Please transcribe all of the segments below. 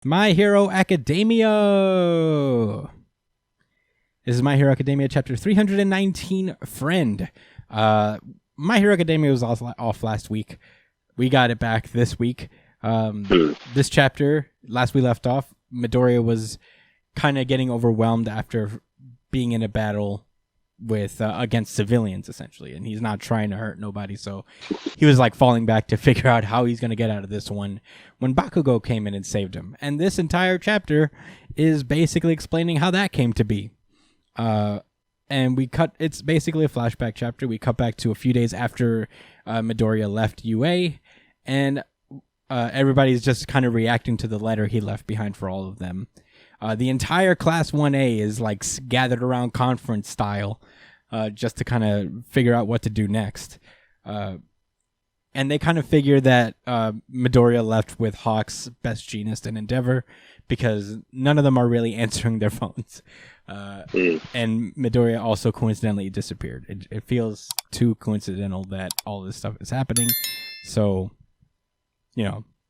My Hero Academia. This is My Hero Academia chapter 319, Friend. My Hero Academia was off last week. We got it back this week. This chapter, last we left off, Midoriya was kind of getting overwhelmed after being in a battle with against civilians, essentially, and he's not trying to hurt nobody, so he was like falling back to figure out how he's going to get out of this one when Bakugo came in and saved him. And this entire chapter is basically explaining how that came to be. And it's basically a flashback chapter. We cut back to a few days after Midoriya left UA, and everybody's just kind of reacting to the letter he left behind for all of them. The entire Class 1A is like gathered around conference style, just to kind of figure out what to do next. And they kind of figure that Midoriya left with Hawks, Best Jeanist, and Endeavor because none of them are really answering their phones. And Midoriya also coincidentally disappeared. It feels too coincidental that all this stuff is happening. So,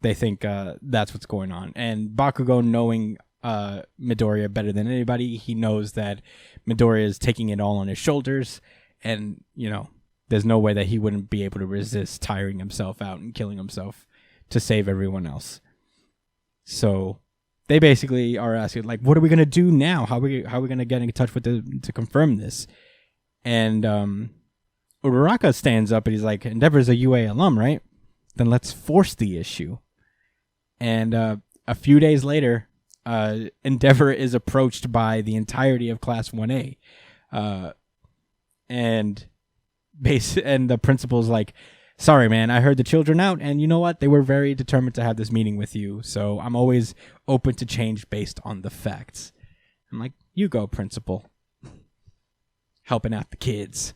they think that's what's going on. And Bakugo, knowing Midoriya better than anybody, he knows that Midoriya is taking it all on his shoulders, and there's no way that he wouldn't be able to resist tiring himself out and killing himself to save everyone else. So they basically are asking, like, what are we gonna do now? How are we gonna get in touch with to confirm this? And Uraraka stands up and he's like, Endeavor's a UA alum, right? Then let's force the issue. And a few days later, Endeavor is approached by the entirety of Class 1A, and the principal's like, sorry man, I heard the children out, and you know what, they were very determined to have this meeting with you, so I'm always open to change based on the facts. I'm like, you go, principal. Helping out the kids.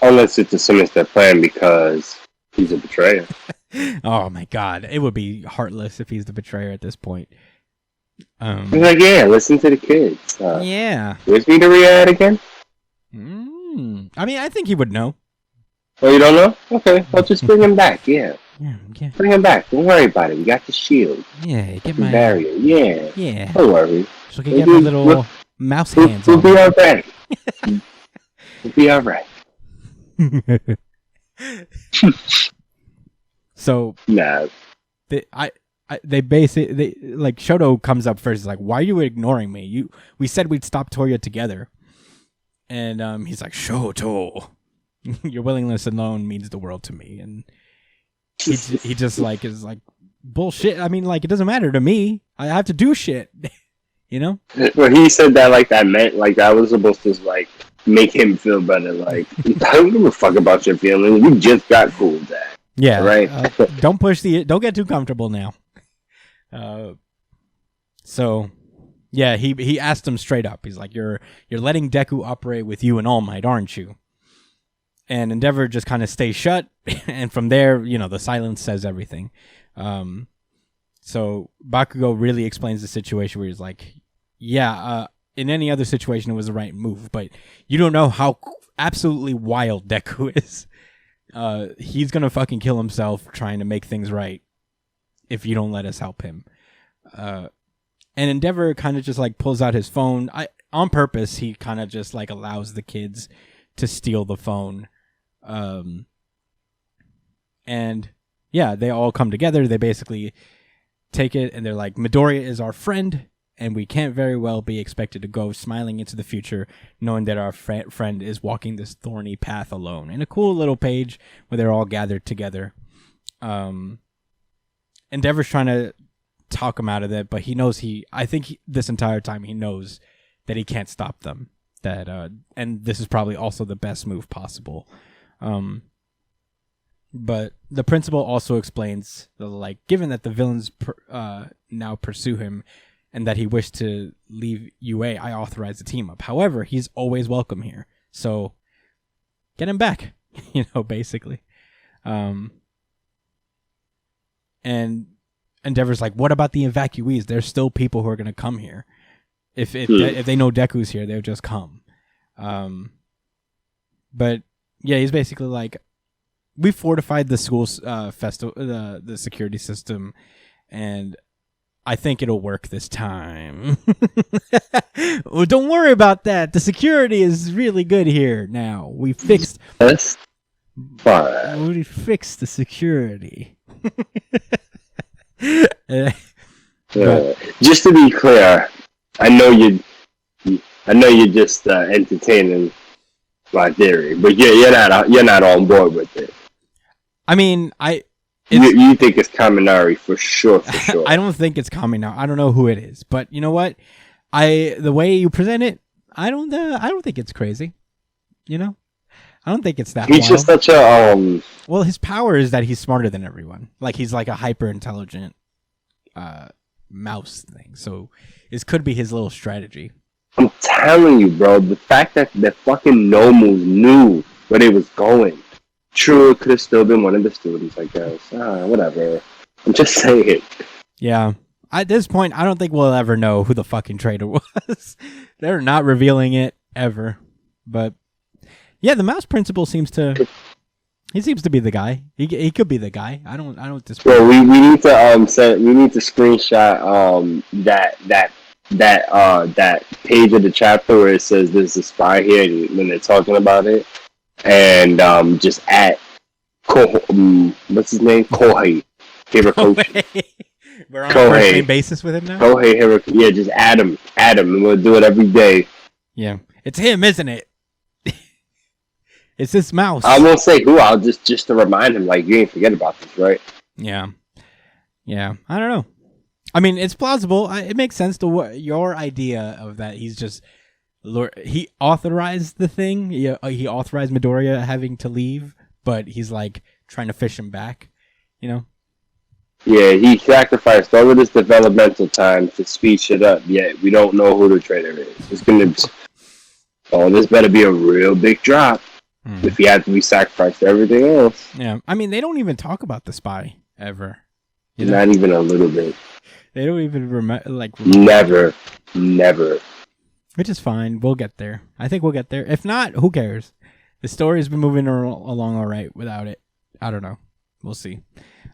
Unless it's a sinister plan because he's a betrayer. Oh my god, it would be heartless if he's the betrayer at this point. He's like, yeah, listen to the kids. Yeah. Where's Midoriya at again? I mean, I think he would know. Oh, you don't know? Okay, I'll just bring him back, yeah. Yeah. Bring him back, don't worry about it. We got the shield. Yeah, get my... barrier, yeah. Yeah. Don't worry. So I can get my little mouse hands We'll on be alright. We'll be alright. So nah. They basically like Shoto comes up first. He's like, "Why are you ignoring me? We said we'd stop Toya together." And he's like, "Shoto, your willingness alone means the world to me." And he just like is like, "Bullshit. I mean, like, it doesn't matter to me. I have to do shit." When he said that, like, that meant like that was supposed to like make him feel better. Like, I don't give a fuck about your feelings. We just got cool, Dad. Yeah, right. Don't get too comfortable now. So, yeah, he asked him straight up. He's like, "You're letting Deku operate with you and All Might, aren't you?" And Endeavor just kind of stays shut, and from there, the silence says everything. So Bakugo really explains the situation where he's like, "Yeah, in any other situation, it was the right move, but you don't know how absolutely wild Deku is." He's gonna fucking kill himself trying to make things right if you don't let us help him. And Endeavor kind of just like pulls out his phone. On purpose, he kind of just like allows the kids to steal the phone. And yeah, they all come together. They basically take it and they're like, Midoriya is our friend, and we can't very well be expected to go smiling into the future knowing that our friend is walking this thorny path alone. And a cool little page where they're all gathered together. Endeavor's trying to talk him out of it, but he knows this entire time he knows that he can't stop them. And this is probably also the best move possible. But the principal also explains that, like, given that the villains now pursue him, and that he wished to leave UA, I authorized the team up. However, he's always welcome here. So, get him back, basically. And Endeavor's like, what about the evacuees? There's still people who are going to come here. If they know Deku's here, they'll just come. But, yeah, he's basically like, we fortified the school's the security system, and I think it'll work this time. Well, don't worry about that. The security is really good here now. We fixed That's fine. We fixed the security. Just to be clear, I know you're just entertaining my theory, but you're not on board with it. I mean, you think it's Kaminari for sure. I don't think it's Kaminari. I don't know who it is, but you know what? The way you present it, I don't think it's crazy. You know, I don't think it's that. He's just such a Well, his power is that he's smarter than everyone. Like he's like a hyper intelligent mouse thing. So this could be his little strategy. I'm telling you, bro. The fact that the fucking Nomus knew where they was going. True, it could have still been one of the students, I guess. Whatever. I'm just saying. Yeah. At this point, I don't think we'll ever know who the fucking traitor was. They're not revealing it ever. But yeah, the mouse principal seems to be the guy. He could be the guy. I don't dispute. Well, we need to screenshot that page of the chapter where it says there's a spy here when they're talking about it. And just at what's his name? Kohei Hirokoshi. We're on a first name basis with him now? Kohei Hirokoshi. Yeah, just add him, and we'll do it every day. Yeah. It's him, isn't it? It's this mouse. I won't say who, I'll just to remind him, like, you ain't forget about this, right? Yeah. Yeah. I don't know. I mean, it's plausible. It makes sense to your idea of that he's just... He authorized the thing. He authorized Midoriya having to leave, but he's like trying to fish him back, you know? Yeah, he sacrificed all of this developmental time to speed shit up, yet we don't know who the traitor is. It's gonna be... Oh, this better be a real big drop if he had to be sacrificed to everything else. Yeah, I mean, they don't even talk about the spy ever. You know? Not even a little bit. They don't even remember. Never. Which is fine. We'll get there. I think we'll get there. If not, who cares? The story's been moving along all right without it. I don't know. We'll see.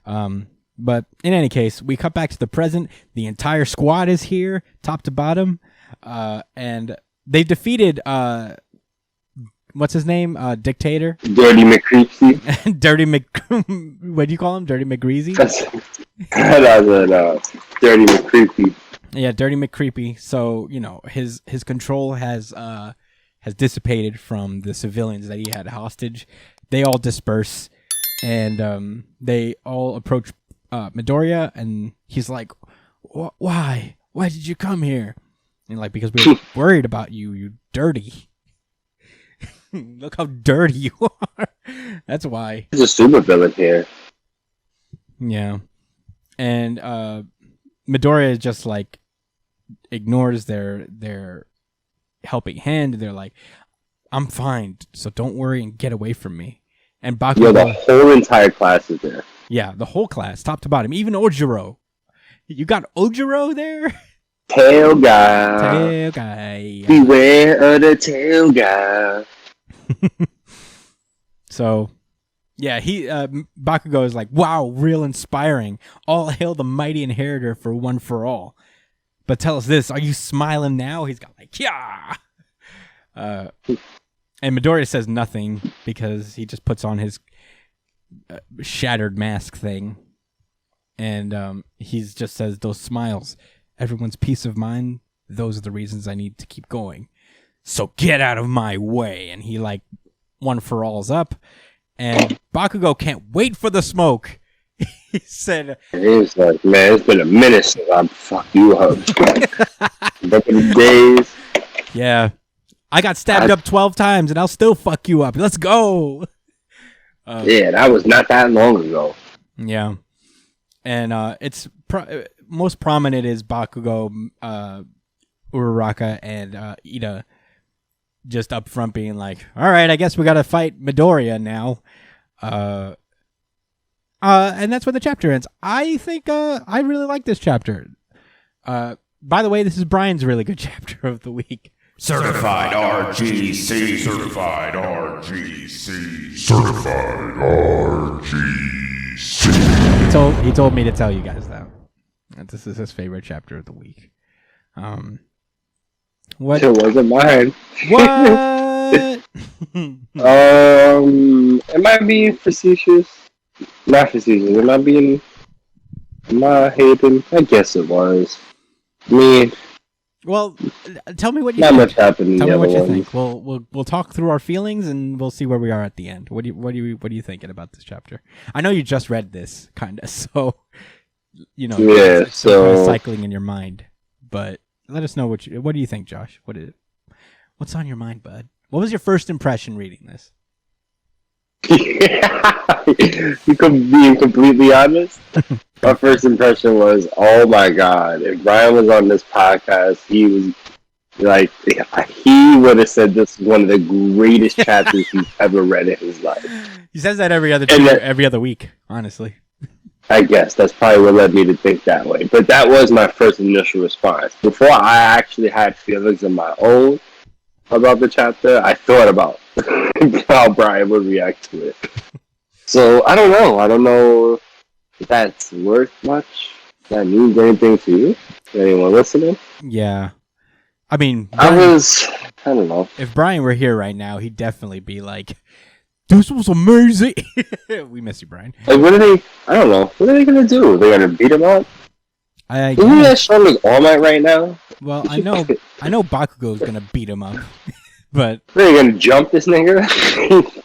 But in any case, we cut back to the present. The entire squad is here, top to bottom. And they defeated, what's his name? Dictator? Dirty McCreepy. What do you call him? Dirty McGreasy? That's Dirty McCreepy. Yeah, Dirty McCreepy. So, you know, his control has dissipated from the civilians that he had hostage. They all disperse, and they all approach Midoriya, and he's like, "Why? Why did you come here?" And like, because we were worried about you, you dirty. Look how dirty you are. That's why. He's a super villain here. Yeah, and Midoriya just like ignores their helping hand. They're like, "I'm fine, so don't worry and get away from me." And Bakugo, the whole entire class is there. Yeah, the whole class, top to bottom, even Ojiro. You got Ojiro there? Tail guy. Beware of the tail guy. So, yeah, Bakugo is like, "Wow, real inspiring. All hail the mighty inheritor for one for all. But tell us this, are you smiling now?" He's got like, "Yeah." And Midoriya says nothing because he just puts on his shattered mask thing. And he just says, "Those smiles, everyone's peace of mind, those are the reasons I need to keep going. So get out of my way." And he like one for all's up. And Bakugo can't wait for the smoke. He said, "He's like, man, it's been a minute since I fucked you up. Back in the days." Yeah. "I got stabbed up 12 times and I'll still fuck you up. Let's go." Yeah, that was not that long ago. Yeah. And it's most prominent is Bakugo, Uraraka, and Ida just up front being like, "All right, I guess we got to fight Midoriya now." And that's where the chapter ends. I think I really like this chapter. By the way, this is Brian's really good chapter of the week. Certified RGC. Certified RGC. Certified RGC. He told me to tell you guys that. This is his favorite chapter of the week. What? It wasn't mine. What? Am I being facetious? Not facetious. Am I hating? I guess it was. Me. Well, tell me what you Not think. much happened in Tell the me what other you ones. think. We'll talk through our feelings and we'll see where we are at the end. What are you thinking about this chapter? I know you just read this, kind of, so Yeah, it's still kind of so cycling in your mind. But let us know what do you think, Josh? What's on your mind, bud? What was your first impression reading this? you could being completely honest. My first impression was, oh my god! If Brian was on this podcast, he was like, he would have said this is one of the greatest chapters he's ever read in his life. He says that every other week, honestly. I guess that's probably what led me to think that way. But that was my first initial response. Before I actually had feelings of my own about the chapter, I thought about how Brian would react to it. So I don't know. I don't know if that's worth much. If that means anything to you? Anyone listening? Yeah. I mean, I don't know. If Brian were here right now, he'd definitely be like, this was amazing. We miss you, Brian. Like, I don't know. What are they going to do? They're going to beat him up? Isn't that show like All Might right now? Well, I know Bakugo's going to beat him up. But they're going to jump this nigga?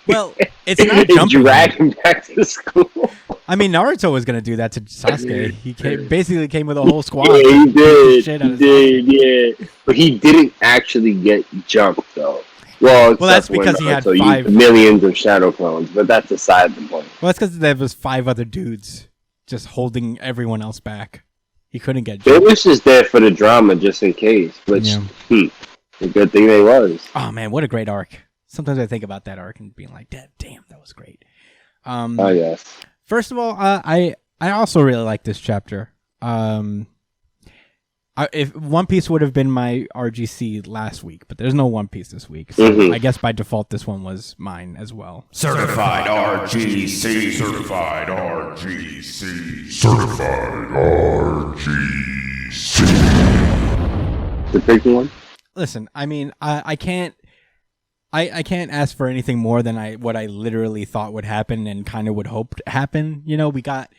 Well, it's not jumping. Drag him back to school. I mean, Naruto was going to do that to Sasuke. He basically came with a whole squad. Yeah, he did. Yeah. But he didn't actually get jumped, though. Well, that's because he had 5 millions of shadow clones, but that's aside the point. Well, that's because there was 5 other dudes just holding everyone else back. He couldn't get jumped. It was just there for the drama, just in case. Which, a good thing they was. Oh man, what a great arc! Sometimes I think about that arc and being like, "Damn, that was great." Oh yes. First of all, I also really like this chapter. If One Piece would have been my RGC last week, but there's no One Piece this week, so I guess by default this one was mine as well. Certified RGC. Certified RGC. Certified RGC. The big one. Listen, I mean, I can't ask for anything more than what I literally thought would happen and kind of would hope to happen. You know, we got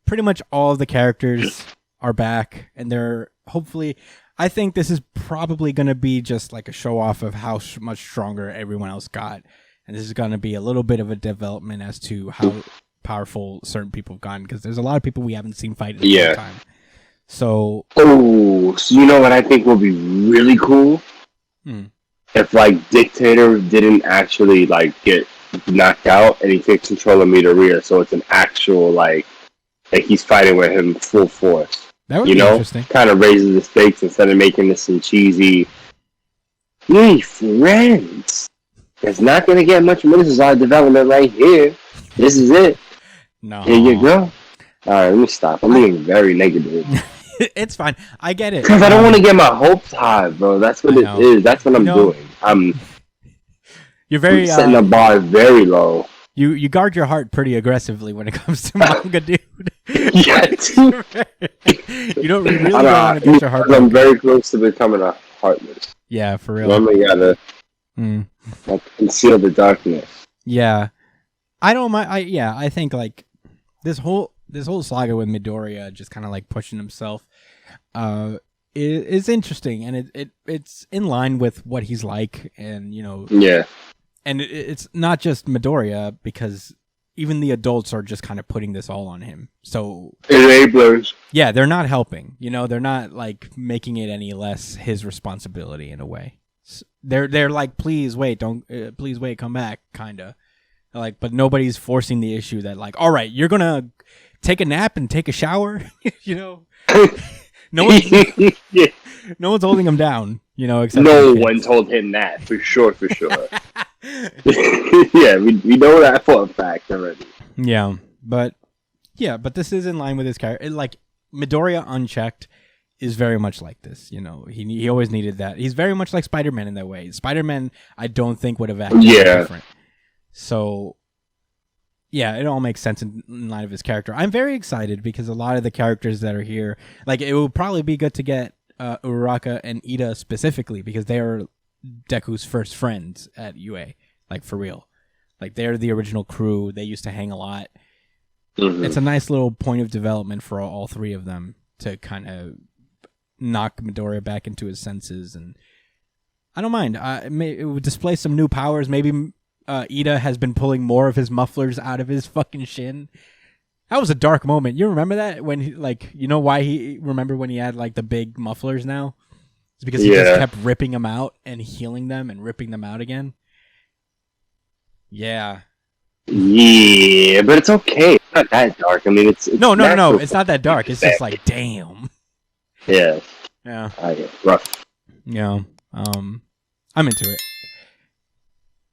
pretty much all of the characters are back, and they're hopefully. I think this is probably going to be just like a show off of how much stronger everyone else got, and this is going to be a little bit of a development as to how powerful certain people have gotten, because there's a lot of people we haven't seen fight in a long time. So you know what I think will be really cool? If like Dictator didn't actually like get knocked out and he takes control of Midoriya, so it's an actual like he's fighting with him full force. That would be interesting. Kind of raises the stakes instead of making this some cheesy. Hey, friends. It's not gonna get much more. This is our development right here. This is it. No. Here you go. All right, let me stop. I'm being very negative. It's fine. I get it. Because I don't want to get my hopes high, bro. That's what it is. That's what I'm doing. You're very I'm setting the bar very low. You guard your heart pretty aggressively when it comes to manga, dude. Yeah, dude. You don't really want to get your heart. I'm very close to becoming a heartless. Yeah, for real. I'm gotta conceal the darkness. Yeah, I don't mind. I think like this whole saga with Midoriya just kind of like pushing himself is interesting, and it's in line with what he's like, and and it's not just Midoriya, because even the adults are just kind of putting this all on him. So enablers. Yeah, they're not helping. They're not like making it any less his responsibility in a way. They're like, please wait, come back, kind of. Like, but nobody's forcing the issue that like, all right, you're gonna take a nap and take a shower. No one's holding him down. Except no one told him that for sure. Yeah, we know that for a fact already. Yeah, but this is in line with his character. Like Midoriya unchecked is very much like this. He always needed that. He's very much like Spider-Man in that way. Spider-Man, I don't think would have acted different. So Yeah, it all makes sense in light of his character. I'm very excited because a lot of the characters that are here, like it will probably be good to get Uraraka and Ida specifically because they are Deku's first friends at UA, like for real. Like they're the original crew. They used to hang a lot. Mm-hmm. It's a nice little point of development for all three of them to kind of knock Midoriya back into his senses, and I don't mind. It would display some new powers. Maybe Ida has been pulling more of his mufflers out of his fucking shin. That was a dark moment. You remember that when he, like, you know why he remember when he had like the big mufflers now? It's because he just kept ripping them out and healing them and ripping them out again. Yeah. Yeah, but it's okay. It's not that dark. I mean, it's no. It's not that dark. It's just like, damn. Yeah. Yeah. Rough. Yeah. I'm into it.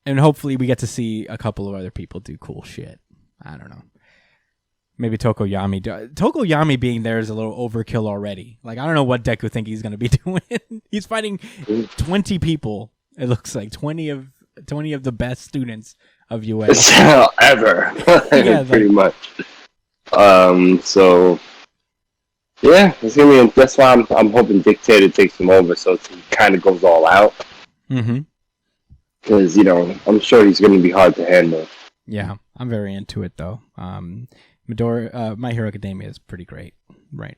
And hopefully we get to see a couple of other people do cool shit. I don't know. Maybe Tokoyami. Tokoyami being there is a little overkill already. Like, I don't know what Deku think he's going to be doing. He's fighting 20 people. It looks like 20 of the best students of UA. Ever. Yeah, pretty much. So, yeah, it's gonna be, that's why I'm hoping Dictator takes him over so he kind of goes all out. Mm-hmm. Because, I'm sure he's going to be hard to handle. Yeah, I'm very into it, though. My Hero Academia is pretty great right